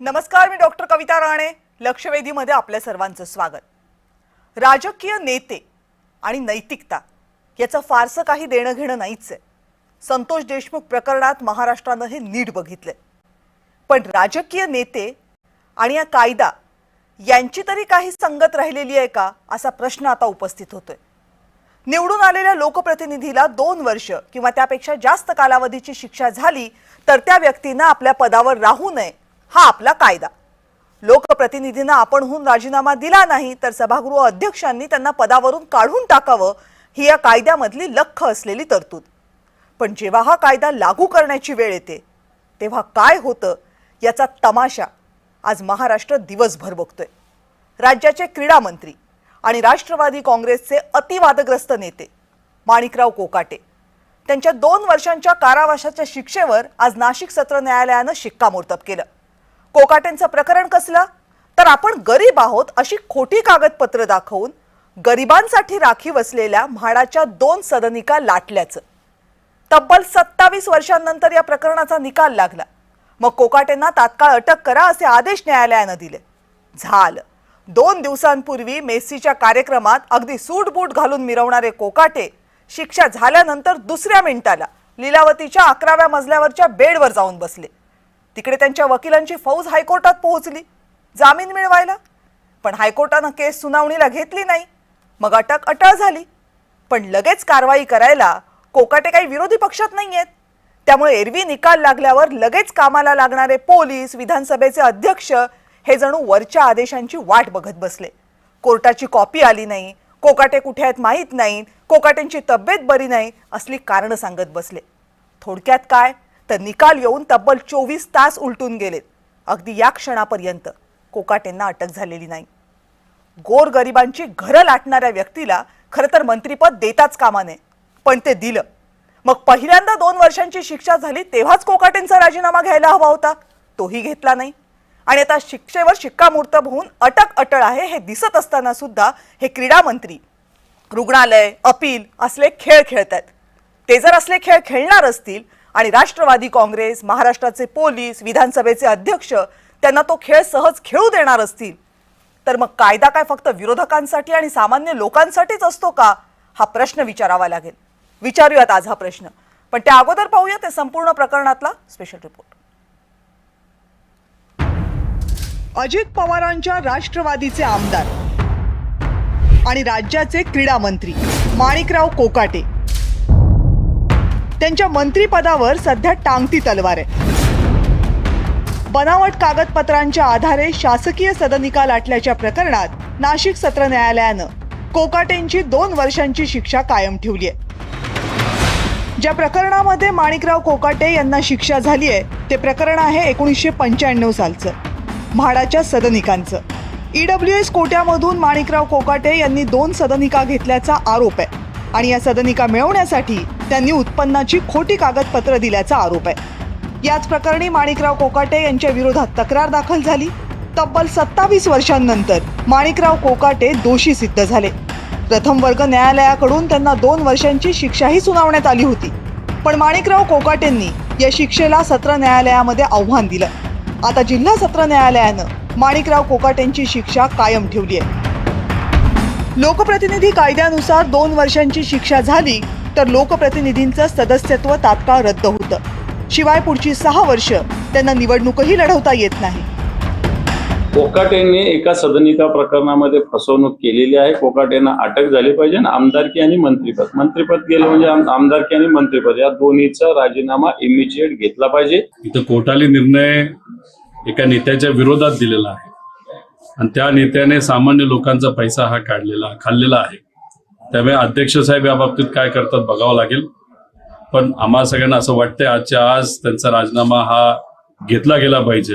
नमस्कार, मी डॉक्टर कविता राणे. लक्षवेधीमध्ये आपल्या सर्वांचं स्वागत. राजकीय नेते आणि नैतिकता याचं फारसं काही देणं घेणं नाहीच आहे. संतोष देशमुख प्रकरणात महाराष्ट्रानं हे नीट बघितलंय. पण राजकीय नेते आणि या कायदा यांची तरी काही संगत राहिलेली आहे का असा प्रश्न आता उपस्थित होतोय. निवडून आलेल्या लोकप्रतिनिधीला 2 वर्ष किंवा त्यापेक्षा जास्त कालावधीची शिक्षा झाली तर त्या व्यक्तीनं आपल्या पदावर राहू नये हा आपला कायदा. लोकप्रतिनिधींना आपणहून राजीनामा दिला नाही तर सभागृह अध्यक्षांनी त्यांना पदावरून काढून टाकावं ही या कायद्यामधली लख्ख असलेली तरतूद. पण जेव्हा हा कायदा लागू करण्याची वेळ येते तेव्हा काय होतं याचा तमाशा आज महाराष्ट्र दिवसभर बघतोय. राज्याचे क्रीडा मंत्री आणि राष्ट्रवादी काँग्रेसचे अतिवादग्रस्त नेते माणिकराव कोकाटे त्यांच्या 2 वर्षांच्या कारावासाच्या शिक्षेवर आज नाशिक सत्र न्यायालयानं शिक्कामोर्तब केलं. कोकाटेंचं प्रकरण कसलं तर आपण गरीब आहोत अशी खोटी कागदपत्र दाखवून गरिबांसाठी राखीव असलेल्या म्हाडाच्या 2 सदनिका लाटल्याचं. तब्बल 27 वर्षांनंतर या प्रकरणाचा निकाल लागला. मग कोकाटेंना तात्काळ अटक करा असे आदेश न्यायालयानं दिले. झालं. 2 दिवसांपूर्वी मेस्सीच्या कार्यक्रमात अगदी सूटबूट घालून मिरवणारे कोकाटे शिक्षा झाल्यानंतर दुसऱ्या मिनिटाला लीलावतीच्या 11व्या मजल्यावरच्या बेडवर जाऊन बसले. तिकडे त्यांच्या वकिलांची फौज हायकोर्टात पोहोचली जामीन मिळवायला. पण हायकोर्टानं केस सुनावणीला घेतली नाही. मग अटक अटळ झाली. पण लगेच कारवाई करायला कोकाटे काही विरोधी पक्षात नाही आहेत. त्यामुळे एरवी निकाल लागल्यावर लगेच कामाला लागणारे पोलीस, विधानसभेचे अध्यक्ष हे जणू वरच्या आदेशांची वाट बघत बसले. कोर्टाची कॉपी आली नाही, कोकाटे कुठे आहेत माहीत नाही, कोकाटेंची तब्येत बरी नाही असली कारणं सांगत बसले. थोडक्यात काय तर निकाल येऊन तब्बल 24 तास उलटून गेलेत. अगदी या क्षणापर्यंत कोकाटेंना अटक झालेली नाही. गोरगरिबांची घरं लाटणाऱ्या व्यक्तीला खरं तर मंत्रिपद देताच कामा नये, पण ते दिलं. मग पहिल्यांदा 2 वर्षांची शिक्षा झाली तेव्हाच कोकाटेंचा राजीनामा घ्यायला हवा होता, तोही घेतला नाही. आणि आता शिक्षेवर शिक्कामोर्तब होऊन अटक अटळ आहे हे दिसत असताना सुद्धा हे क्रीडा मंत्री रुग्णालय, अपील असले खेळ खेळतात. ते जर असले खेळ खेळणार असतील आणि राष्ट्रवादी काँग्रेस, महाराष्ट्राचे पोलीस, विधानसभेचे अध्यक्ष त्यांना तो खेळ सहज खेळू देणार असतील तर मग कायदा काय फक्त विरोधकांसाठी आणि सामान्य लोकांसाठीच असतो का हा प्रश्न विचारावा लागेल. विचारूयात आज हा प्रश्न. पण त्या अगोदर पाहूया ते संपूर्ण प्रकरणातला स्पेशल रिपोर्ट. अजित पवारांच्या राष्ट्रवादीचे आमदार आणि राज्याचे क्रीडा मंत्री माणिकराव कोकाटे त्यांच्या मंत्रिपदावर सध्या टांगती तलवार आहे. बनावट कागदपत्रांच्या आधारे शासकीय सदनिका लाटल्याच्या प्रकरणात नाशिक सत्र न्यायालयानं कोकाटेंची 2 वर्षांची शिक्षा कायम ठेवली आहे. ज्या प्रकरणामध्ये माणिकराव कोकाटे यांना शिक्षा झाली आहे ते प्रकरण आहे 1995 सालचं म्हाडाच्या सदनिकांचं. EWS कोट्यामधून माणिकराव कोकाटे यांनी 2 सदनिका घेतल्याचा आरोप आहे आणि या सदनिका मिळवण्यासाठी त्यांनी उत्पन्नाची खोटी कागदपत्र दिल्याचा आरोप आहे. याच प्रकरणी माणिकराव कोकाटे यांच्या विरोधात तक्रार दाखल झाली. तब्बल 27 वर्षांनंतर माणिकराव कोकाटे दोषी सिद्ध झाले. प्रथम वर्ग न्यायालयाकडून त्यांना 2 वर्षांची शिक्षाही सुनावण्यात आली होती. पण माणिकराव कोकाटेंनी या शिक्षेला सत्र न्यायालयामध्ये आव्हान दिलं. आता जिल्हा सत्र न्यायालयानं माणिकराव कोकाटेंची शिक्षा कायम ठेवली आहे. लोकप्रतिनिधी कायद्यानुसार 2 वर्षांची शिक्षा झाली तर लोकप्रतिनिधींचं सदस्यत्व तात्काळ रद्द होतं. शिवाय पुढची 6 वर्ष त्यांना निवडणूकही लढवता येत नाही. कोकाटेंनी एका सदनिका प्रकरणामध्ये फसवणूक केलेली आहे. कोकाटेंना अटक झाली पाहिजे ना आमदारकी आणि मंत्रिपद गेलं म्हणजे आमदारकी आणि मंत्रिपद या दोन्हीचा राजीनामा इमिजिएट घेतला पाहिजे. इथं कोर्टाने निर्णय एका नेत्याच्या विरोधात दिलेला आहे आणि त्या नेत्याने सामान्य लोकांचा पैसा हा खाल्लेला आहे. त्यामुळे अध्यक्ष साहेब या बाबतीत काय करतात बघावं लागेल. पण आम्हा सगळ्यांना असं वाटतंय आजच्या आज त्यांचा राजीनामा हा घेतला गेला पाहिजे.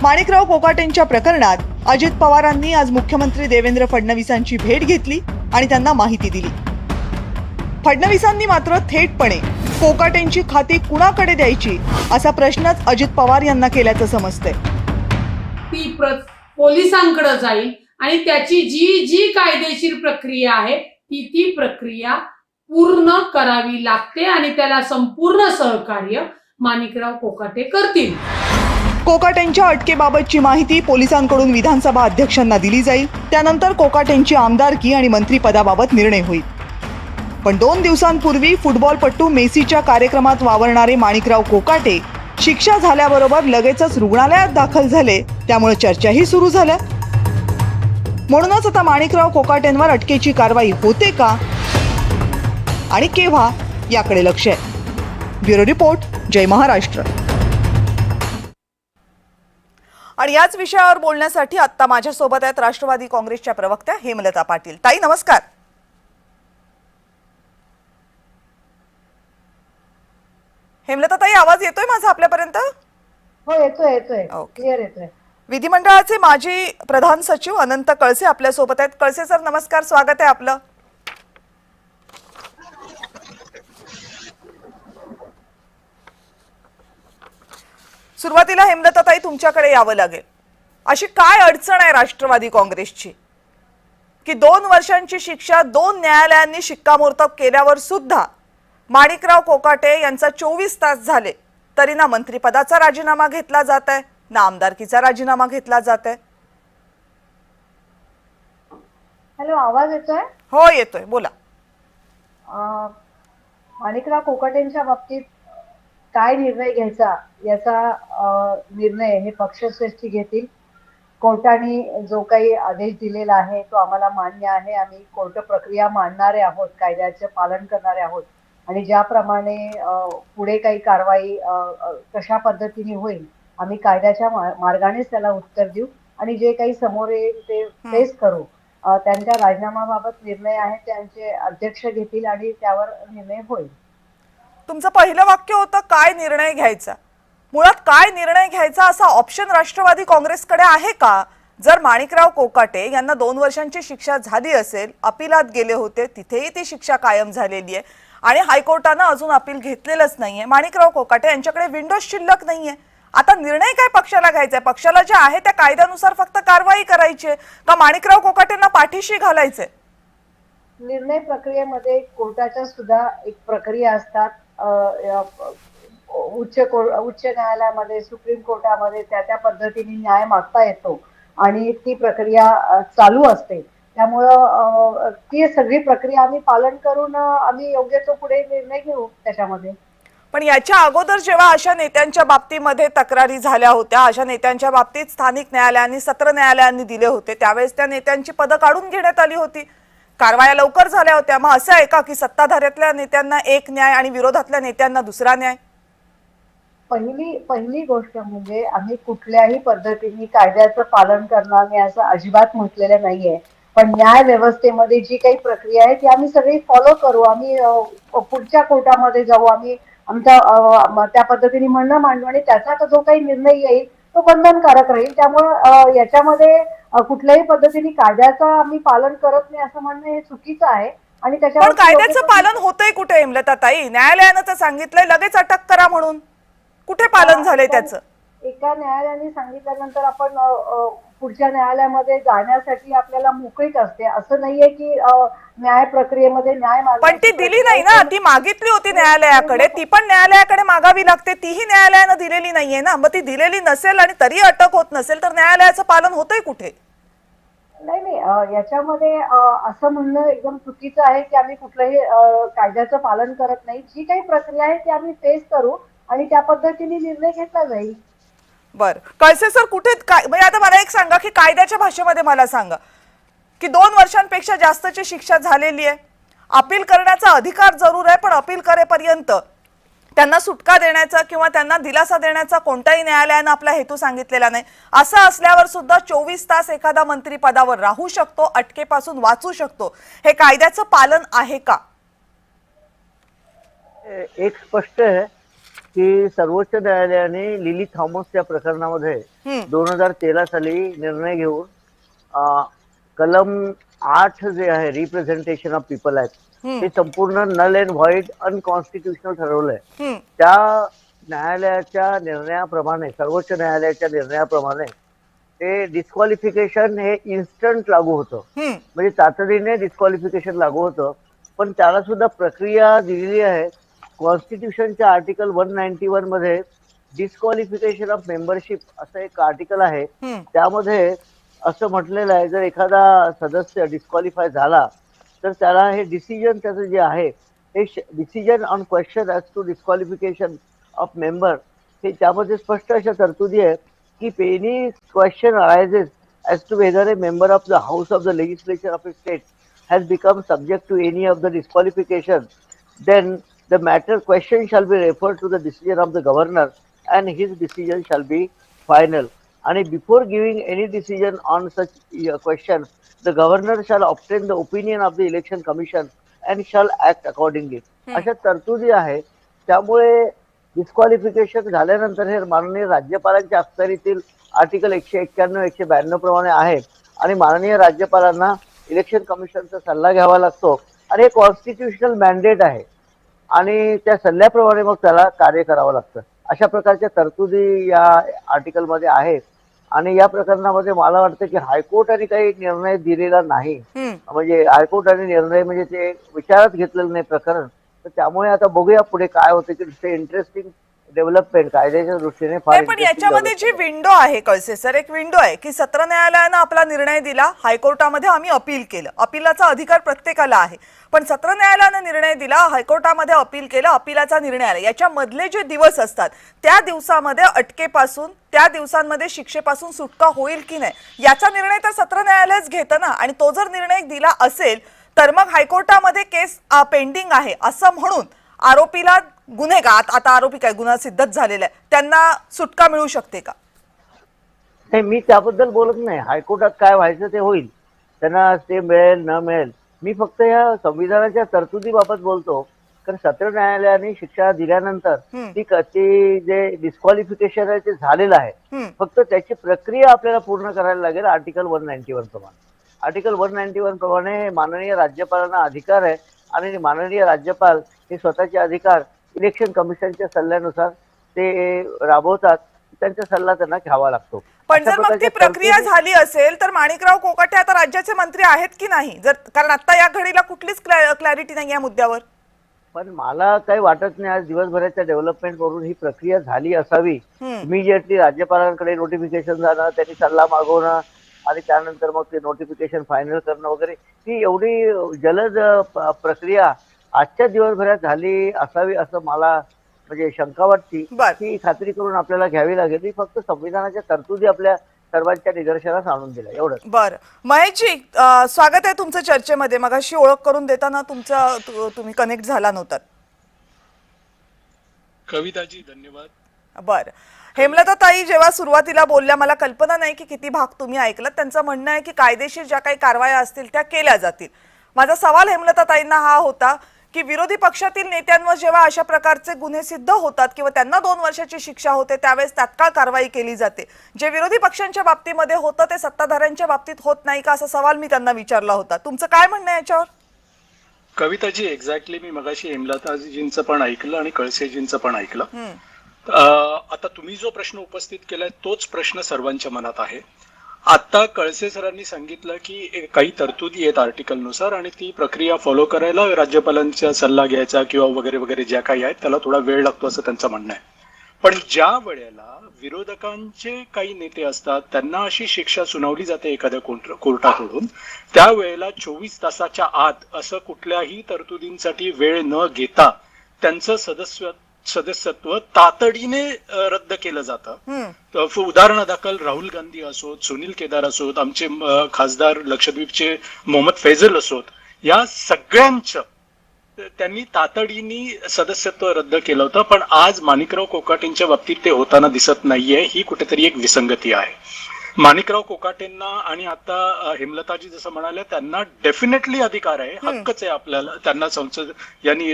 माणिकराव कोकाटेंच्या प्रकरणात अजित पवारांनी आज मुख्यमंत्री देवेंद्र फडणवीसांची भेट घेतली आणि त्यांना माहिती दिली. फडणवीसांनी मात्र थेटपणे कोकाटेंची खाती कुणाकडे द्यायची असा प्रश्नच अजित पवार यांना केल्याचं समजतंय. ती पोलिसांकडे जाईल आणि त्याची जी कायदेशीर प्रक्रिया आहे ती प्रक्रिया पूर्ण करावी लागते आणि त्याला संपूर्ण सहकार्य माणिकराव कोकाटे करतील. कोकाटेंच्या अटकेबाबतची माहिती पोलिसांकडून विधानसभा अध्यक्षांना दिली जाईल. त्यानंतर कोकाटेंची आमदारकी आणि मंत्रिपदाबाबत निर्णय होईल. पण 2 दिवसांपूर्वी फुटबॉलपटू मेसीच्या कार्यक्रमात वावरणारे माणिकराव कोकाटे शिक्षा झाल्याबरोबर लगेचच रुग्णालयात दाखल झाले. त्यामुळे चर्चाही सुरू झाल्या. म्हणूनच आता माणिकराव कोकाटेंवर अटकेची कारवाई होते का आणि केव्हा याकडे लक्ष आहे. ब्युरो रिपोर्ट, जय महाराष्ट्र. आणि याच विषयावर बोलण्यासाठी आता माझ्यासोबत आहेत राष्ट्रवादी काँग्रेसच्या प्रवक्त्या हेमलता पाटील. ताई नमस्कार. हेमलता ताई, आवाज येतोय माझा आपल्यापर्यंत? हो येतोय ओके. क्लिअर येतोय. विधिमंडळाचे माजी प्रधान सचिव अनंत कळसे आपल्यासोबत आहेत. कळसे सर नमस्कार, स्वागत आहे आपलं. सुरुवातीला हेमलता ताई तुमच्याकडे यावं लागेल. अशी काय अडचण आहे राष्ट्रवादी काँग्रेसची की 2 वर्षांची शिक्षा 2 न्यायालयांनी शिक्कामोर्तब केल्यावर सुद्धा माणिकराव कोकाटे यांचा 24 तास झाले तरी ना मंत्रिपदाचा राजीनामा घेतला जात आहे ना आमदारकीचा राजीनामा घेतला जात आहे. हॅलो, आवाज येतोय? हो येतोय, बोला. माणिकराव कोकाटेंच्या बाबतीत काय निर्णय घ्यायचा याचा निर्णय हे पक्षश्रेष्ठी घेतील. कोर्टाने जो काही आदेश दिलेला आहे तो आम्हाला मान्य आहे. आम्ही कोर्ट प्रक्रिया मानणारे आहोत, कायद्याचे पालन करणारे आहोत आणि ज्याप्रमाणे पुढे काही कारवाई कशा पद्धतीने होईल आम्ही कायद्याच्या मार्गानेच त्याला उत्तर देऊ आणि जे काही समोर येईल ते फेस करू. त्यांच्या राजीनामाबाबत निर्णय आहे त्यांचे अध्यक्ष घेतील आणि त्यावर निर्णय होईल. तुमचं पहिलं वाक्य होतं काय निर्णय घ्यायचा. मुळात काय निर्णय घ्यायचा असा ऑप्शन राष्ट्रवादी काँग्रेसकडे आहे का? जर माणिकराव कोकाटे यांना 2 वर्षांची शिक्षा झाली असेल, अपिलात गेले होते, तिथेही ती शिक्षा कायम झालेली आहे आणि हायकोर्टानं अजून अपील घेतलेलंच नाहीये. माणिकराव कोकाटे यांच्याकडे विंडो शिल्लक नाहीये. आता निर्णय काय पक्षाला घ्यायचा आहे? पक्षाला जे आहे त्या कायद्यानुसार फक्त कारवाई करायची का माणिकराव कोकाटेंना पाठीशी घालायचंय? निर्णय प्रक्रियेमध्ये कोर्टाच्या सुद्धा एक प्रक्रिया असतात. उच्च न्यायालयामध्ये, सुप्रीम कोर्टामध्ये त्या पद्धतीने न्याय मागता येतो आणि ती प्रक्रिया चालू असते. त्यामुळं ती सगळी प्रक्रिया आम्ही पालन करून आम्ही योग्य तो पुढे निर्णय घेऊ त्याच्यामध्ये. पण याच्या अगोदर जेव्हा अशा नेत्यांच्या बाबतीमध्ये तक्रारी झाल्या होत्या, अशा नेत्यांच्या बाबतीत स्थानिक न्यायालयांनी, सत्र न्यायालयांनी दिले होते, त्यावेळेस त्या नेत्यांची पदं काढून घेण्यात आली होती. कारवाया लवकर झाल्या होत्या. मग असं आहे का की सत्ताधाऱ्यातल्या नेत्यांना एक न्याय आणि विरोधातल्या नेत्यांना दुसरा न्याय? पहिली गोष्ट म्हणजे आम्ही कुठल्याही पद्धतीने कायद्याचं पालन करणार नाही असं अजिबात म्हटलेलं नाहीये. पण न्याय व्यवस्थेमध्ये जी काही प्रक्रिया आहे ती आम्ही सगळी फॉलो करू. आम्ही पुढच्या कोर्टामध्ये जाऊ. आम्ही आमच्या त्या पद्धतीने म्हणणं मांडू आणि त्याचा जो काही निर्णय येईल तो बंधनकारक राहील. त्यामुळं याच्यामध्ये कुठल्याही पद्धतीने कायद्याचं आम्ही पालन करत नाही असं म्हणणं हे चुकीचं आहे. आणि पण कायद्याचं पालन होतंय कुठे हेमलता ताई? न्यायालयानं तर सांगितलंय लगेच अटक करा म्हणून. कुठे पालन झालंय त्याचं? एका न्यायालयाने सांगितल्यानंतर आपण पुढच्या न्यायालयामध्ये जाण्यासाठी आपल्याला मोकळीक असते. असं नाहीये की न्याय प्रक्रियेमध्ये न्याय पण ती दिली नाही ना. ती मागितली होती न्यायालयाकडे, ती पण न्यायालयाकडे मागावी लागते. तीही न्यायालयानं दिलेली नाहीये ना. मग ती दिलेली नसेल आणि तरी अटक होत नसेल तर न्यायालयाचं पालन होतंय कुठे? नाही, याच्यामध्ये असं म्हणणं एकदम चुकीचं आहे की आम्ही कुठलंही कायद्याचं पालन करत नाही. जी काही प्रक्रिया आहे ती आम्ही फेस करू आणि त्या पद्धतीने निर्णय घेतला जाईल. बर, कळसे सर, कुठे म्हणजे आता मला एक सांगा की कायद्याच्या भाषेमध्ये मला सांगा की 2 वर्षांपेक्षा जास्तची शिक्षा झालेली आहे, अपील करण्याचा अधिकार जरूर आहे, पण अपील करेपर्यंत त्यांना सुटका देण्याचा किंवा त्यांना दिलासा देण्याचा कोणत्याही न्यायालयानं आपला हेतू सांगितलेला नाही. असं असल्यावर सुद्धा 24 तास एखादा मंत्री पदावर राहू शकतो, अटकेपासून वाचू शकतो. हे कायद्याचं पालन आहे का? एक स्पष्ट आहे की सर्वोच्च न्यायालयाने लिली थॉमसच्या प्रकरणामध्ये 2013 साली निर्णय घेऊन कलम 8 जे आहे रिप्रेझेंटेशन ऑफ पीपल ऍक्ट हे संपूर्ण नल अँड व्हॉइड अनकॉन्स्टिट्युशनल ठरवलंय. त्या न्यायालयाच्या निर्णयाप्रमाणे, सर्वोच्च न्यायालयाच्या निर्णयाप्रमाणे ते डिस्क्वालिफिकेशन हे इन्स्टंट लागू होतं, म्हणजे तातडीने डिस्क्वालिफिकेशन लागू होतं. पण त्याला सुद्धा प्रक्रिया दिलेली आहे. कॉन्स्टिट्यूशनच्या आर्टिकल 191 मध्ये डिस्क्वालिफिकेशन ऑफ मेंबरशिप असं एक आर्टिकल आहे. हम्म. त्यामध्ये असं म्हटलेलं आहे, जर एखादा सदस्य डिस्क्वालिफाय झाला तर त्याला हे डिसिजन त्याचं जे आहे हे decision on question as to disqualification of member, हे त्यामध्ये स्पष्ट अशा तरतुदी आहे की any question arises as to whether a member of the House of the Legislature of a state has become subject to any of the disqualification, then the matter question shall be referred to the decision of the governor and his decision shall be final. And before giving any decision on such question, the governor shall obtain the opinion of the election commission and shall act accordingly. अशा तरतुदी आहे. त्यामुळे disqualification झाल्यानंतर हे माननीय राज्यपालांच्या अखत्यारीतील article 191 192 प्रमाणे आहे आणि माननीय राज्यपालांना इलेक्शन कमिशनचा सल्ला घ्यावा लागतो आणि हे कॉन्स्टिट्युशनल मॅन्डेट आहे आणि त्या सल्ल्याप्रमाणे मग त्याला कार्य करावं लागतं. अशा प्रकारच्या तरतुदी या आर्टिकलमध्ये आहेत आणि या प्रकरणामध्ये मला वाटतं की हायकोर्टाने काही निर्णय दिलेला नाही. म्हणजे हायकोर्टाने निर्णय म्हणजे ते विचारात घेतलेलं नाही प्रकरण. तर त्यामुळे आता बघूया पुढे काय होते की ते इंटरेस्टिंग डेव्हलपमेंट कायद्याच्या दृष्टीने फार. पण याच्यामध्ये जी विंडो आहे कळसे सर, एक विंडो आहे की सत्र न्यायालयानं आपला निर्णय दिला, हायकोर्टामध्ये आम्ही अपील केलं, अपीलाचा अधिकार प्रत्येकाला आहे, पण सत्र न्यायालयानं निर्णय दिला, हायकोर्टामध्ये अपील केलं, अपीलाचा निर्णय आला, याच्या मधले जे दिवस असतात त्या दिवसामध्ये अटकेपासून त्या दिवसांमध्ये शिक्षेपासून सुटका होईल की नाही याचा निर्णय तर सत्र न्यायालयच घेतं ना. आणि तो जर निर्णय दिला असेल तर मग हायकोर्टामध्ये केस पेंडिंग आहे असं म्हणून आरोपीला गुन्हेगार, आता आरोपी काय गुन्हा सिद्धच झालेला आहे, त्यांना सुटका मिळू शकते का? नाही, मी त्याबद्दल बोलत नाही. हायकोर्टात काय व्हायचं ते होईल, त्यांना स्टे मिळेल न मिळेल. मी फक्त या संविधानाच्या तरतुदीबाबत बोलतो. कारण सत्र न्यायालयाने शिक्षा दिल्यानंतर ती जे डिस्क्वालिफिकेशन आहे ते झालेलं आहे, फक्त त्याची प्रक्रिया आपल्याला पूर्ण करायला लागेल आर्टिकल 191 प्रमाणे. आर्टिकल 191 प्रमाणे माननीय राज्यपालांना अधिकार आहे आणि माननीय राज्यपाल हे स्वतःचे अधिकार इलेक्शन कमिशनच्या सल्ल्यानुसार ते राबवतात. त्यांचा सल्ला त्यांना घ्यावा लागतो. पण जर मग ती प्रक्रिया झाली असेल तर माणिकराव कोकाटे आता राज्याचे मंत्री आहेत की नाही? जर कारण आता या घडीला कुठलीच क्लॅरिटी नाही या मुद्द्यावर. पण मला काही वाटत नाही आज दिवसभराच्या डेव्हलपमेंट वरून ही प्रक्रिया झाली असावी. इमिजिएटली राज्यपालांकडे नोटिफिकेशन जाणं, त्यांनी सल्ला मागवणं आणि त्यानंतर मग ते नोटिफिकेशन फायनल करणं वगैरे, ही एवढी जलद प्रक्रिया आजच्या दिवसभरात झाली असावी असं मला म्हणजे शंका वाटती. ही खात्री करून आपल्याला घ्यावी लागेल. ही फक्त संविधानाच्या तरतुदी आपल्या सर्वांच्या निदर्शनास आणून दिल्या एवढं. बरं महेशजी, स्वागत आहे तुमचं चर्चेमध्ये. मगाशी ओळख करून देताना तुम्ही कनेक्ट झाला नव्हतात. कविताजी धन्यवाद. बरं, हेमलता ताई जेव्हा सुरुवातीला बोलल्या, मला कल्पना नाही की किती भाग तुम्ही ऐकलात, त्यांचं म्हणणं आहे की कायदेशीर ज्या काही कारवाया असतील त्या केल्या जातील. माझा सवाल हेमलता ताईंना हा होता की विरोधी पक्षातील नेत्यांवर जेव्हा अशा प्रकारचे गुन्हे सिद्ध होतात किंवा त्यांना 2 वर्षाची शिक्षा होते त्यावेळेस तात्काळ कारवाई केली जाते. जे विरोधी पक्षांच्या बाबतीमध्ये होतं ते सत्ताधाऱ्यांच्या बाबतीत होत नाही का, असा सवाल मी त्यांना विचारला होता. तुमचं काय म्हणणं आहे याच्यावर? कविताजी, एक्झॅक्टली मी मगाशी हेमलताजींचं पण ऐकलं आणि कळसेजींचं पण ऐकलं. आता तुम्ही जो प्रश्न उपस्थित केलाय तोच प्रश्न सर्वांच्या मनात आहे. आता कळसे सरांनी सांगितलं की काही तरतुदी आहेत आर्टिकलनुसार आणि ती प्रक्रिया फॉलो करायला राज्यपालांचा सल्ला घ्यायचा किंवा वगैरे वगैरे ज्या काही आहेत त्याला थोडा वेळ लागतो असं त्यांचं म्हणणं आहे. पण ज्या वेळेला विरोधकांचे काही नेते असतात त्यांना अशी शिक्षा सुनावली जाते एखाद्या कोर्टाकडून, त्यावेळेला 24 तासाच्या आत असं कुठल्याही तरतुदींसाठी वेळ न घेता त्यांचं सदस्यत्व तातडीने रद्द केलं जातं. उदाहरणादाखल राहुल गांधी असोत, सुनील केदार असोत, आमचे खासदार लक्षद्वीपचे मोहम्मद फैजल असोत, या सगळ्यांचं त्यांनी तातडीने सदस्यत्व रद्द केलं होतं. पण आज माणिकराव कोकाटेंच्या बाबतीत ते होताना दिसत नाहीये. ही कुठेतरी एक विसंगती आहे. माणिकराव कोकाटेंना आणि आता हेमलताजी जसं म्हणाल्या त्यांना डेफिनेटली अधिकार आहे, हक्कच आहे आपल्याला, त्यांना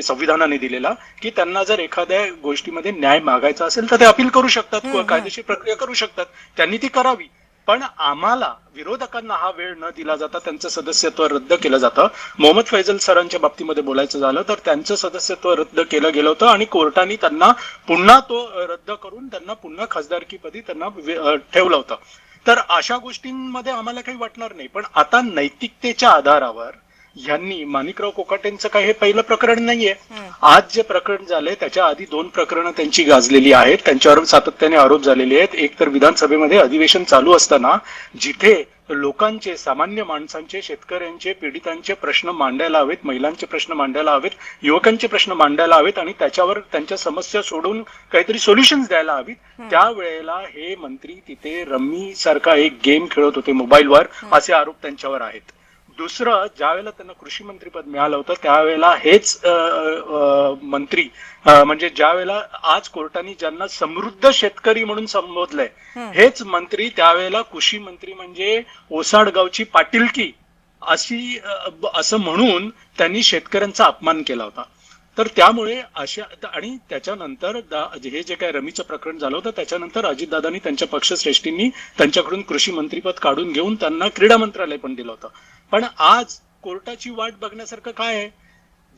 संविधानाने दिलेला, की त्यांना जर एखाद्या गोष्टीमध्ये न्याय मागायचा असेल तर ते अपील करू शकतात, कायदेशीर प्रक्रिया करू शकतात, त्यांनी ती करावी. पण आम्हाला विरोधकांना हा वेळ न दिला जाता त्यांचं सदस्यत्व रद्द केलं जातं. मोहम्मद फैजल सरांच्या बाबतीमध्ये बोलायचं झालं तर त्यांचं सदस्यत्व रद्द केलं गेलं होतं आणि कोर्टाने त्यांना पुन्हा तो रद्द करून त्यांना पुन्हा खासदारकीपदी त्यांना ठेवलं होतं. तर अशा गोष्टींमध्ये आम्हाला काही वाटणार नाही. पण आता नैतिकतेच्या आधारावर यांनी माणिकराव कोकाटेंचं काही हे पहिलं प्रकरण नाहीये. आज जे प्रकरण झालंय त्याच्या आधी 2 प्रकरणं त्यांची गाजलेली आहेत, त्यांच्यावर सातत्याने आरोप झालेले आहेत. एक तर विधानसभेमध्ये अधिवेशन चालू असताना जिथे लोकांचे, सामान्य माणसांचे, शेतकऱ्यांचे, पीडितांचे प्रश्न मांडायला हवेत, महिलांचे प्रश्न मांडायला हवेत, युवकांचे प्रश्न मांडायला हवेत आणि त्याच्यावर त्यांच्या समस्या सोडून काहीतरी सोल्युशन्स द्यायला हवीत, त्यावेळेला हे मंत्री तिथे रम्मी सारखा एक गेम खेळत होते मोबाईलवर, असे आरोप त्यांच्यावर आहेत. दुसरं, ज्या वेळेला त्यांना कृषी मंत्रीपद मिळालं होतं त्यावेळेला हेच मंत्री म्हणजे ज्या वेळेला आज कोर्टाने ज्यांना समृद्ध शेतकरी म्हणून संबोधलंय, हेच मंत्री त्यावेळेला कृषी मंत्री म्हणजे ओसाडगावची पाटीलकी असं म्हणून त्यांनी शेतकऱ्यांचा अपमान केला होता. तर त्यामुळे अशा, आणि त्याच्यानंतर हे जे काय रमीचं प्रकरण झालं होतं त्याच्यानंतर अजितदादांनी त्यांच्या पक्षश्रेष्ठींनी त्यांच्याकडून कृषी मंत्रीपद काढून घेऊन त्यांना क्रीडा मंत्रालय पण दिलं होतं. पण आज कोर्टाची वाट बघण्यासारखं काय आहे?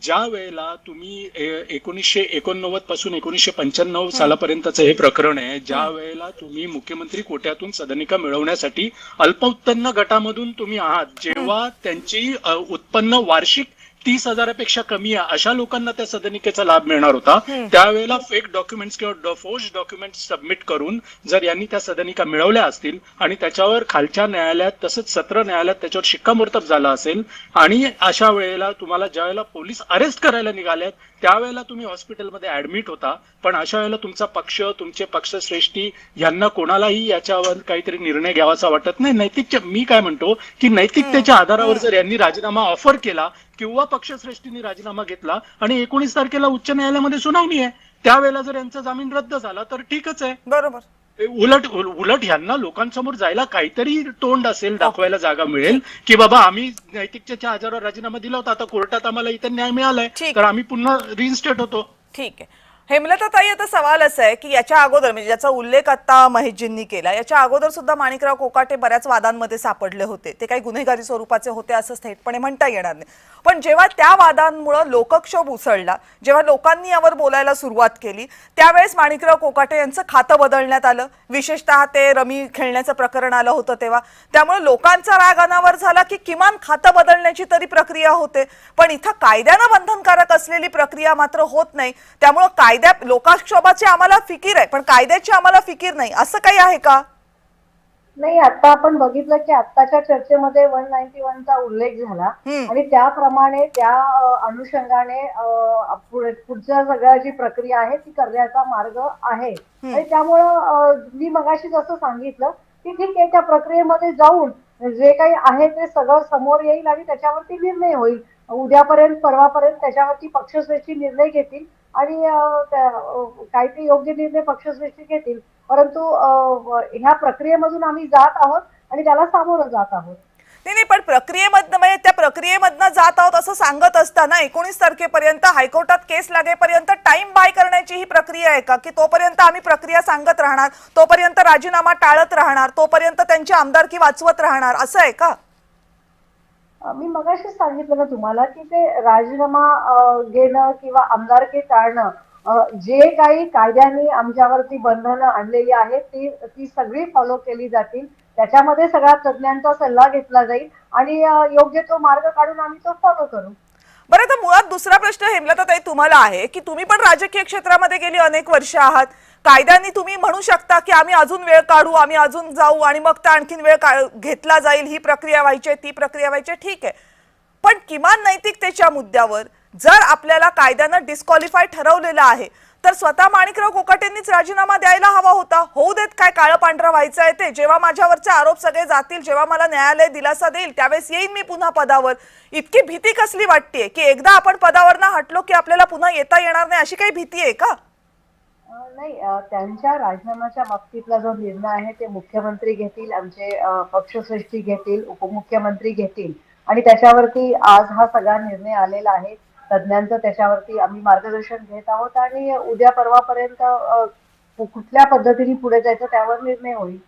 ज्या वेळेला तुम्ही 1989 पासून 1995 सालापर्यंतचं हे प्रकरण आहे, ज्या वेळेला तुम्ही मुख्यमंत्री कोट्यातून सदनिका मिळवण्यासाठी अल्पउत्पन्न गटामधून तुम्ही आहात, जेव्हा त्यांची उत्पन्न वार्षिक 30,000पेक्षा कमी आहे अशा लोकांना त्या सदनिकेचा लाभ मिळणार होता, त्यावेळेला फेक डॉक्युमेंट्स किंवा फोर्ज डॉक्युमेंट्स सबमिट करून जर यांनी त्या सदनिका मिळवल्या असतील आणि त्याच्यावर खालच्या न्यायालयात तसंच सत्र न्यायालयात त्याच्यावर शिक्कामोर्तब झाला असेल आणि अशा वेळेला तुम्हाला ज्या वेळेला पोलीस अरेस्ट करायला निघाल्यात त्यावेळेला तुम्ही हॉस्पिटलमध्ये ऍडमिट होता, पण अशा वेळेला तुमचा पक्ष, तुमचे पक्षश्रेष्ठी यांना कोणालाही याच्यावर काहीतरी निर्णय घ्यावासा वाटत नाही. मी काय म्हणतो की नैतिकतेच्या आधारावर जर यांनी राजीनामा ऑफर केला किंवा पक्षश्रेष्ठींनी राजीनामा घेतला आणि 19 तारखेला उच्च न्यायालयामध्ये सुनावणी आहे, त्यावेळेला जर यांचा जामीन रद्द झाला तर ठीकच आहे. बरोबर. उलट ह्यांना लोकांसमोर जायला काहीतरी तोंड असेल, दाखवायला जागा मिळेल की बाबा आम्ही नैतिकतेच्या आधारावर राजीनामा दिला होता, आता कोर्टात आम्हाला इथे न्याय मिळालाय तर आम्ही पुन्हा रिइन्स्टेट होतो. ठीक आहे. हेमलताताई, आता सवाल असा आहे की याच्या अगोदर, म्हणजे ज्याचा उल्लेख आता महेशजींनी केला, याच्या अगोदर सुद्धा माणिकराव कोकाटे बऱ्याच वादांमध्ये सापडले होते. ते काही गुन्हेगारी स्वरूपाचे होते असं थेटपणे म्हणता येणार नाही, पण जेव्हा त्या वादांमुळे लोकक्षोभ उसळला, जेव्हा लोकांनी यावर बोलायला सुरुवात केली, त्यावेळेस माणिकराव कोकाटे यांचं खातं बदलण्यात आलं. विशेषतः ते रमी खेळण्याचं प्रकरण आलं होतं तेव्हा, त्यामुळे लोकांचा राग अनावर झाला की किमान खातं बदलण्याची तरी प्रक्रिया होते, पण इथं कायद्यानं बंधनकारक असलेली प्रक्रिया मात्र होत नाही. त्यामुळे लोकक्षोभाची आम्हाला फिकीर आहे पण कायद्याची आम्हाला फिकीर नाही, असं काही आहे का? नाही, आता आपण बघितलं की आत्ताच्या चर्चेमध्ये 191चा उल्लेख झाला आणि त्याप्रमाणे त्या अनुषंगाने पुढच्या सगळ्या जी प्रक्रिया आहे ती करण्याचा मार्ग आहे. आणि त्यामुळं मी मगाशी जसं सांगितलं की ठीक आहे, त्या प्रक्रियेमध्ये जाऊन जे काही आहे ते सगळं समोर येईल आणि त्याच्यावरती निर्णय होईल. उद्यापर्यंत, परवापर्यंत त्याच्यावरती पक्षश्रेष्ठी निर्णय घेतील आणि काही ते योग्य निर्णय पक्षश्रेष्ठी घेतील. परंतु ह्या प्रक्रियेमधून आम्ही जात आहोत आणि त्याला सामोरं जात आहोत. नाही, पण प्रक्रियेमधनं, म्हणजे त्या प्रक्रियेमधनं जात आहोत असं सांगत असताना 19 तारखेपर्यंत हायकोर्टात केस लागेपर्यंत टाइम बाय करण्याची ही प्रक्रिया आहे का? की तोपर्यंत आम्ही प्रक्रिया सांगत राहणार, तोपर्यंत राजीनामा टाळत राहणार, तोपर्यंत त्यांची आमदारकी वाचवत राहणार, असं आहे का? मी मगाशीच सांगितलं ना तुम्हाला की ते राजीनामा घेणं किंवा आमदारकी टाळणं, जे काही कायद्याने आमच्यावरती बंधनं आणलेली आहेत ती सगळी फॉलो केली जातील. त्याच्यामध्ये सगळ्या तज्ञांचा सल्ला घेतला जाईल आणि योग्य तो मार्ग काढून आम्ही तो फॉलो करू. बरं, तर मुळात दुसरा प्रश्न हेमलताताई तुम्हाला आहे की तुम्ही पण राजकीय क्षेत्रामध्ये गेली अनेक वर्ष आहात. कायद्याने तुम्ही म्हणू शकता की आम्ही अजून वेळ काढू, आम्ही अजून जाऊ आणि मग त्या आणखीन वेळ घेतला जाईल, ही प्रक्रिया व्हायची, ती प्रक्रिया व्हायची, ठीक आहे. पण किमान नैतिकतेच्या मुद्द्यावर जर आपल्याला कायद्यानं डिस्क्वालिफाय ठरवलेलं आहे तर स्वतः माणिकराव कोकाटेंनीच राजीनामा द्यायला हवा होता. होऊ देत, काय काळं पांढरं व्हायचं आहे ते. जेव्हा माझ्यावरचे आरोप सगळे जातील, जेव्हा मला न्यायालय दिलासा देईल त्यावेळेस येईन मी पुन्हा पदावर. इतकी भीती कसली वाटतेय की एकदा आपण पदावरनं हटलो की आपल्याला पुन्हा येता येणार नाही, अशी काही भीती आहे का? नाही, त्यांच्या राजीनाम्याच्या बाबतीतला जो निर्णय आहे ते मुख्यमंत्री घेतील, आमचे पक्षश्रेष्ठी घेतील, उपमुख्यमंत्री घेतील आणि त्याच्यावरती आज हा सगळा निर्णय आलेला आहे. तज्ञांचं त्याच्यावरती आम्ही मार्गदर्शन घेत आहोत आणि उद्या परवापर्यंत कुठल्या पद्धतीने पुढे जायचं त्यावर निर्णय होईल.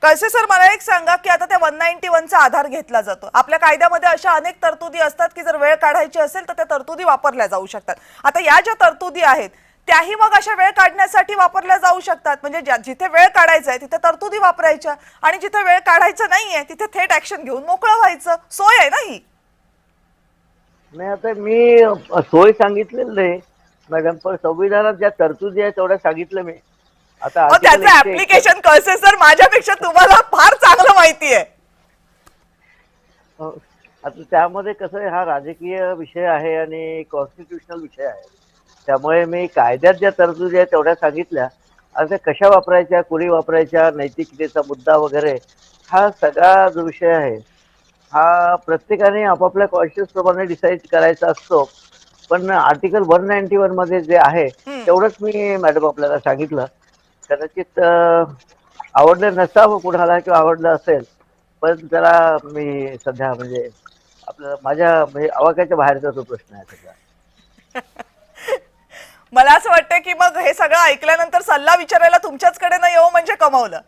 कळसे सर, मला एक सांगा की आता त्या 191चा आधार घेतला जातो. आपल्या कायद्यामध्ये अशा अनेक तरतुदी असतात की जर वेळ काढायची असेल तर त्या तरतुदी वापरल्या जाऊ शकतात. आता या ज्या तरतुदी आहेत त्याही मग अशा वेळ काढण्यासाठी वापरल्या जाऊ शकतात. म्हणजे जिथे वेळ काढायचा आहे तिथे तरतुदी वापरायच्या आणि जिथे वेळ काढायचा नाहीये तिथे थेट ऍक्शन घेऊन मोकळं व्हायचं. सोय आहे ना ही? नाही, आता मी सोय सांगितलेलं नाही मॅडम, पण संविधानात ज्या तरतुदी आहेत तेवढ्या सांगितलं मी. आता आर्टिकल त्याचं ऍप्लिकेशन कळसे सर माझ्यापेक्षा तुम्हाला फार चांगलं माहिती आहे. आता त्यामध्ये कसं आहे, हा राजकीय विषय आहे आणि कॉन्स्टिट्युशनल विषय आहे, त्यामुळे मी कायद्यात ज्या तरतुदी आहेत तेवढ्या सांगितल्या. आता त्या कशा वापरायच्या, कुणी वापरायच्या, नैतिकतेचा मुद्दा वगैरे हा सगळा जो विषय आहे हा प्रत्येकाने आपापल्या कॉन्शियस प्रमाणे डिसाईड करायचा असतो. पण आर्टिकल 191 मध्ये जे आहे तेवढंच मी मॅडम आपल्याला सांगितलं. कदाचित आवडलं नसावं कुणाला किंवा आवडलं असेल, पण जरा मी सध्या म्हणजे आपल्याला माझ्या म्हणजे आवाक्याच्या बाहेरचा तो प्रश्न आहे सध्या. मला असं वाटतं की मग हे सगळं ऐकल्यानंतर सल्ला विचारायला तुमच्याचकडे न येऊ म्हणजे कमावलं.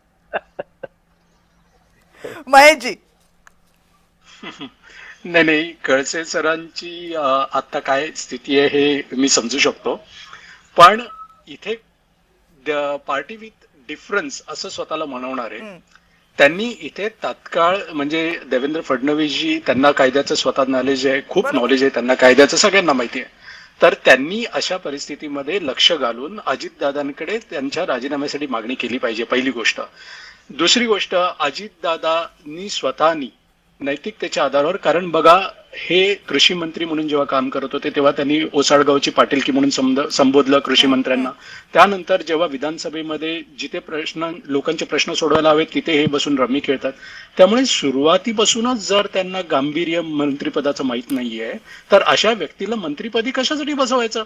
महेशजी. नाही, कळसे सरांची आता काय स्थिती आहे हे मी समजू शकतो, पण इथे पार्टी विथ डिफरन्स असं स्वतःला म्हणवणार आहे. त्यांनी इथे तात्काळ म्हणजे देवेंद्र फडणवीसजी, त्यांना कायद्याचं स्वतः नॉलेज आहे, खूप नॉलेज आहे त्यांना कायद्याचं, सगळ्यांना माहिती आहे. तर त्यांनी अशा परिस्थितीमध्ये लक्ष घालून अजितदादांकडे त्यांच्या राजीनाम्यासाठी मागणी केली पाहिजे, पहिली गोष्ट. दुसरी गोष्ट, अजितदादांनी स्वतःनी नैतिकतेच्या आधारावर, कारण बघा हे कृषी मंत्री म्हणून जेव्हा काम करत होते तेव्हा त्यांनी ओसाडगावची पाटीलकी म्हणून संबोधलं कृषी मंत्र्यांना. त्यानंतर जेव्हा विधानसभेमध्ये जिथे लोकांचे प्रश्न सोडवायला हवेत तिथे हे बसून रमी खेळतात. त्यामुळे सुरुवातीपासूनच जर त्यांना गांभीर्य मंत्रिपदाचं माहित नाहीये तर अशा व्यक्तीला मंत्रिपदी कशासाठी बसवायचं?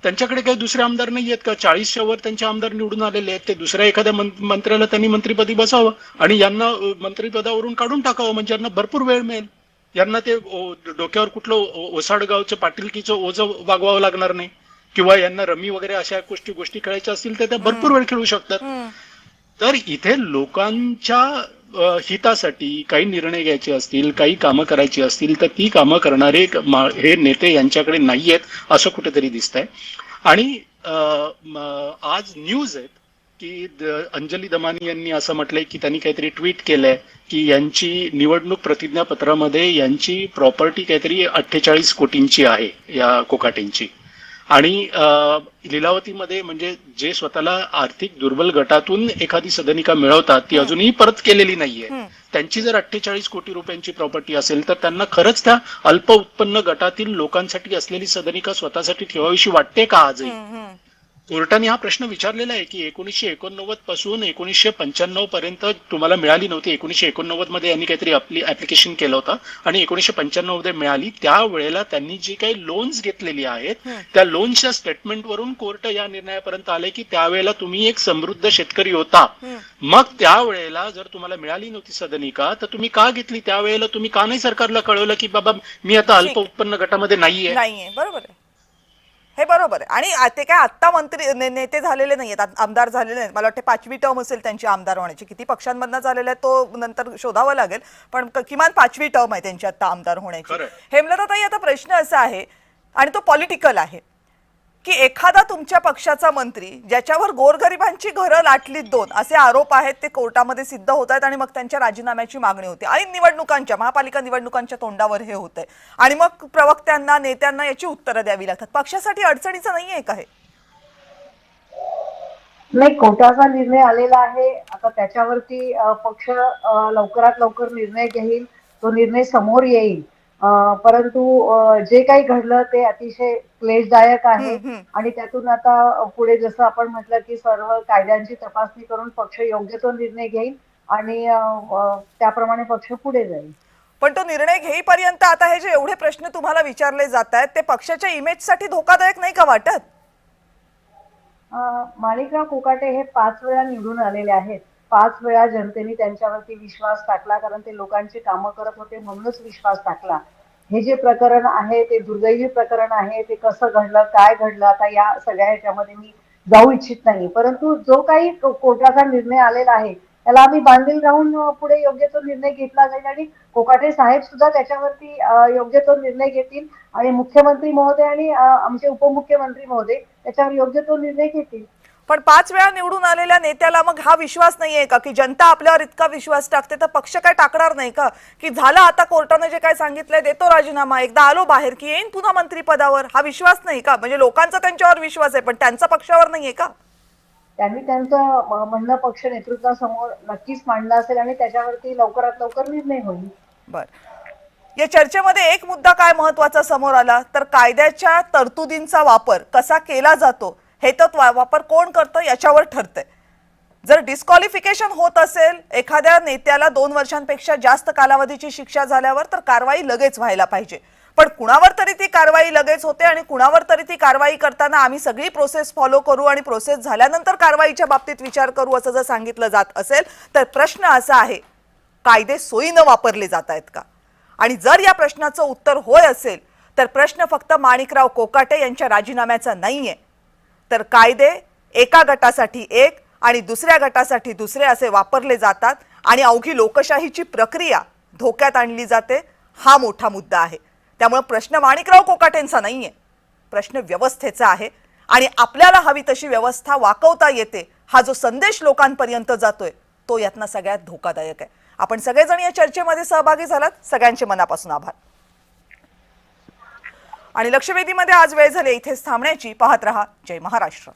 त्यांच्याकडे काही दुसरे आमदार नाही आहेत का? 40च्या वर त्यांचे आमदार निवडून आलेले आहेत. ते दुसऱ्या एखाद्या मंत्र्याला त्यांनी मंत्रिपदी बसावं आणि यांना मंत्रिपदावरून काढून टाकावं, म्हणजे यांना भरपूर वेळ मिळेल. यांना ते डोक्यावर कुठलं ओसाडगावचं पाटीलकीचं ओझं वागवावं लागणार नाही, किंवा यांना रमी वगैरे अशा गोष्टी खेळायच्या असतील तर त्या भरपूर वेळ खेळू शकतात. तर इथे लोकांच्या हितासाठी काही निर्णय घ्यायचे असतील, काही कामं करायची असतील तर ती कामं करणारे हे नेते यांच्याकडे नाहीयेत असं कुठेतरी दिसतंय. आणि आज न्यूज आहेत की अंजली दमानी यांनी असं म्हटलंय की त्यांनी काहीतरी ट्विट केलंय की यांची निवडणूक प्रतिज्ञापत्रामध्ये यांची प्रॉपर्टी काहीतरी 48 कोटींची आहे या कोकाटेंची. आणि लिलावतीमध्ये म्हणजे जे स्वतःला आर्थिक दुर्बल गटातून एखादी सदनिका मिळवतात ती अजूनही परत केलेली नाहीये. त्यांची जर 48 कोटी रुपयांची प्रॉपर्टी असेल तर त्यांना खरंच त्या अल्प उत्पन्न गटातील लोकांसाठी असलेली सदनिका स्वतःसाठी ठेवावीशी वाटते का आजही? कोर्टाने हा प्रश्न विचारलेला आहे की 1989 पासून 1995 पर्यंत तुम्हाला मिळाली नव्हती. 1989 मध्ये यांनी काहीतरी आपली ऍप्लिकेशन केलं होतं आणि 1995 मध्ये मिळाली. त्यावेळेला त्यांनी जी काही लोन्स घेतलेली आहेत त्या लोन्सच्या स्टेटमेंट वरून कोर्ट या निर्णयापर्यंत आले की त्यावेळेला तुम्ही एक समृद्ध शेतकरी होता. मग त्यावेळेला जर तुम्हाला मिळाली नव्हती सदनिका तर तुम्ही का घेतली? त्यावेळेला तुम्ही का नाही सरकारला कळवलं की बाबा मी आता अल्प उत्पन्न गटामध्ये नाहीये? बरोबर आहे, हे बरोबर आहे. आणि ते काय आत्ता मंत्री नेते झालेले नाहीयेत, आमदार झालेले नाहीत. मला वाटते 5वी टर्म असेल त्यांची आमदार होण्याची. किती पक्षांमधनं झालेलं आहे तो नंतर शोधावं लागेल, पण किमान 5वी टर्म आहे त्यांची आता आमदार होण्याची. हेमलताताई, आता प्रश्न असा आहे आणि तो पॉलिटिकल आहे की एखादा तुमच्या पक्षाचा मंत्री ज्याच्यावर गोरगरिबांची घरं लाटलीत 2 असे आरोप आहेत ते कोर्टामध्ये सिद्ध होत आहेत आणि मग त्यांच्या राजीनाम्याची मागणी होते आणि निवडणुकांच्या महापालिका निवडणुकांच्या तोंडावर हे होतंय आणि मग प्रवक्त्यांना नेत्यांना याची उत्तरं द्यावी लागतात. पक्षासाठी अडचणीचं नाहीये का हे? नाही, कोर्टाचा निर्णय आलेला आहे. आता त्याच्यावरती पक्ष लवकरात लवकर निर्णय घेईल, तो निर्णय समोर येईल. परंतु जे काही घडलं ते अतिशय क्लेशदायक आहे आणि त्यातून आता पुढे जसं आपण म्हटलं की सर्व कायद्यांची तपासणी करून पक्ष योग्य तो निर्णय घेईल आणि त्याप्रमाणे पक्ष पुढे जाईल. पण तो निर्णय घेईपर्यंत आता हे जे एवढे प्रश्न तुम्हाला विचारले जात आहेत ते पक्षाच्या इमेजसाठी धोकादायक नाही का वाटत? माणिकराव कोकाटे हे 5 वेळा निवडून आलेले आहेत. 5 वेळा जनतेने त्यांच्यावरती विश्वास टाकला, कारण ते लोकांची कामं करत होते म्हणूनच विश्वास टाकला. हे जे प्रकरण आहे ते दुर्दैवी प्रकरण आहे. ते कसं घडलं, काय घडलं, आता या सगळ्या ह्याच्यामध्ये मी जाऊ इच्छित नाही. परंतु जो काही कोर्टाचा निर्णय आलेला आहे त्याला आम्ही बांधील राहून पुढे योग्य तो निर्णय घेतला जाईल आणि कोकाटे साहेब सुद्धा त्याच्यावरती योग्य तो निर्णय घेतील आणि मुख्यमंत्री महोदय आणि आमचे उपमुख्यमंत्री महोदय त्याच्यावर योग्य तो निर्णय घेतील. पण 5 वेळा निवडून आलेल्या नेत्याला मग हा विश्वास नाहीये का की जनता आपल्यावर इतका विश्वास टाकते तर पक्ष काय टाकणार नाही का की झालं आता कोर्टाने जे काय सांगितलंय देतो राजीनामा, एकदा आलो बाहेर की येईन पुन्हा मंत्रिपदावर, हा विश्वास नाही का? म्हणजे लोकांचा त्यांच्यावर विश्वास आहे पण त्यांचा पक्षावर नाहीये का? त्यांनी त्यांचं म्हणणं पक्ष नेतृत्वासमोर नक्कीच मांडलं असेल आणि त्याच्यावरती लवकरात लवकर निर्णय होईल. बर, या चर्चेमध्ये एक मुद्दा काय महत्वाचा समोर आला तर कायद्याच्या तरतुदींचा वापर कसा केला जातो हे तर वापर कोण करतं याच्यावर ठरतंय. जर डिस्क्वालिफिकेशन होत असेल एखाद्या नेत्याला 2 वर्षांपेक्षा जास्त कालावधीची शिक्षा झाल्यावर तर कारवाई लगेच व्हायला पाहिजे. पण कुणावर तरी ती कारवाई लगेच होते आणि कुणावर तरी ती कारवाई करताना आम्ही सगळी प्रोसेस फॉलो करू आणि प्रोसेस झाल्यानंतर कारवाईच्या बाबतीत विचार करू असं जर सांगितलं जात असेल तर प्रश्न असा आहे, कायदे सोयीनं वापरले जात आहेत का? आणि जर या प्रश्नाचं उत्तर होय असेल तर प्रश्न फक्त माणिकराव कोकाटे यांच्या राजीनाम्याचा नाहीये, तर कायदे एका गटासाठी एक आणि दुसऱ्या गटासाठी दुसरे असे वापरले जातात आणि अवघी लोकशाहीची प्रक्रिया धोक्यात आणली जाते, हा मोठा मुद्दा आहे. त्यामुळे प्रश्न माणिकराव कोकाटेंचा नाहीये, प्रश्न व्यवस्थेचा आहे आणि आपल्याला हवी तशी व्यवस्था वाकवता येते हा जो संदेश लोकांपर्यंत जातोय तो यातनं सगळ्यात धोकादायक आहे. आपण सगळेजण या चर्चेमध्ये सहभागी झालात, सगळ्यांचे मनापासून आभार. आणि लक्षवेधीमध्ये आज वेळ झाली इथेच थांबण्याची. पाहत रहा जय महाराष्ट्र.